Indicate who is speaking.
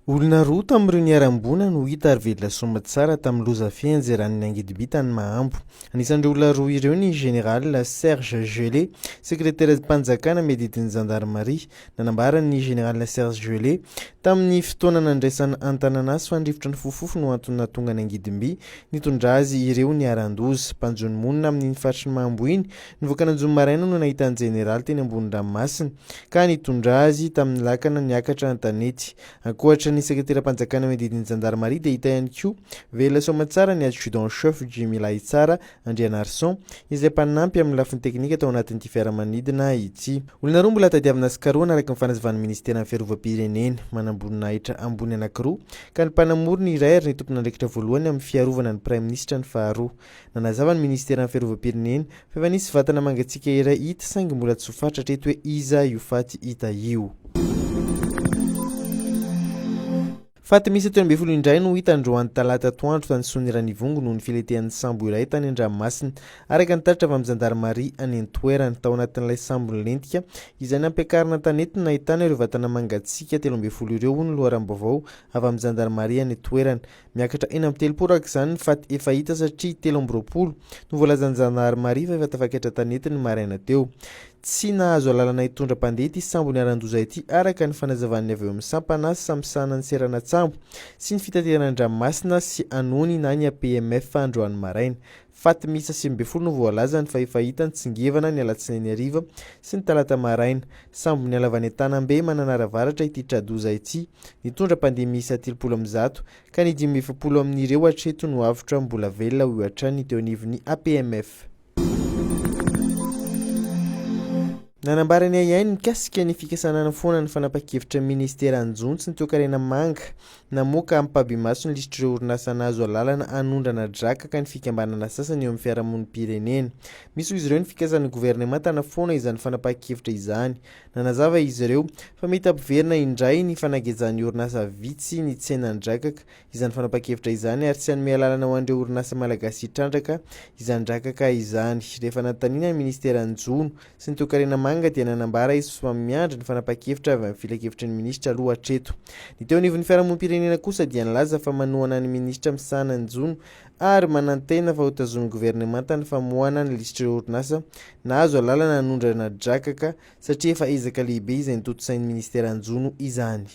Speaker 1: Olona roa tamin'ireo niarambona no hita ary velona soma tsara tamin'ny loza fianjy ran'ny Angidibitany Mahambo. Anisan'ireo olona roa ireo ny général Serge Gelé, sekretera mpanjakana medidin'ny gendarmerie, nanambarany ny général Serge Gelé tamin'ny fotoana nandraisana antananasy fandrifotra ny fofofo no antony nahatonga ny Angidimby nitondra azy ireo niaran-doza. Mpanjony monina amin'ny faritry Mahambo iny nivoaka nanjony maraina no nahitany général teny ambony ranomasina ka nitondra azy tamin'ny lakana niakatra an-tanety. Ankoatra ny sekretera mpanjakana medidin'ny gendarmerie dia hita ihany koa velona somatsara ny adjudant chef Jimmy Laitsara Andrianarson izay mpanampy amin'ny lafiny teknika tao anatin'ity fiaramanidina ity. Olona roa mbola tadiavina sy karoana araka ny fanazavan'ny ministera ny fiarovam-pirenena manamboninaitra ambony anankiroa ka ny mpanamory ny iray ary ny tompon'andraikitra voalohany amin'ny fiarovana ny prime ministre ny faharoa. Nanazava ny ministera ny fiarovam-pirenena fa efa nisy vatana mangatsiaka iray hita saingy mbola tsy ho fantatra eto hoe iza io faty hita io. Faty misy 17 indray no hita androany talata atoandro tany Soaniranivongo noho ny filetehan'ny sambo iray tany an-dranomasina araka ny taritra avy amin'ny gendarmerie any an-toerana. Tao anatin'ilay sambo lentika izay nampiakarina tanety nahitana ireo vatana mangatsiaka 17 ireo ny loharam-baovao avy amin'ny gendarmerie any an-toerana. Miakatra eny amin'ny 3 araka izany ny faty efa hita satria 20 no voalazan'ny gendarmerie fa efa tafakatra tanety ny maraina teo. Tsy nahazo alalana hitondra mpandeha ity sambo niaran-doza ity araka ny fanazavan'ny avy eo amin'ny sampanasy samsana ny serana tsambo sy ny fitateran-dranomasina sy anony na ny APMF androany maraina. Faty misa 20 no voalazany fa efa hita ny tsingevana ny alatsinainy hariva sy ny talata maraina. Sambo ny alavany Antanambe mananara-varatra ity tradoza ity nitondra mpandeha misa 30 ka ny 70 amin'ireo hatreto no avotra mbola velona ho hatrany teo anivon'ny APMF. Nanambarany iainy mikasika ny fikasanana foana ny fanapa-kevitra ministera anjontsy ny toekarena manga namoaka amin'ny mpabimaso ny listr'ireo orinasa nazo alalana anondrana drakaka ny fikambanana sasany eo amin'ny fiarahamonim-pirenena. Misy izy ireo ny fikasan'ny gouvernement tana foana izany fanapa-kevitra izany. Nanazava izy ireo fa mety ampiverina indray ny fanagezan'ny orinasa vitsy ny tsenan-drakaka izany fanapa-kevitra izany ary tsy hanome alalana ho an'ireo orinasa malagasy hitrandraka izany drakaka izany. Rehefa nanontaniana ny ministera anjono sy ny toekarena manga dia nanambara izy fa miandry ny fanapa-kevitra avy amin'ny filakevitry ny ministra aloha hatreto. Ny teo anivon'ny fiarahamonim-pirenena kosa dia nilaza fa manohana ny ministra Misana Anjono ary manantena fa hotazon'ny gouvernement ny famoahana ny listr'ireo orinasa nahazo alalana anondrana drakaka satria efa ezaka lehibe izay nitoto sain'ny ministera Anjono izany.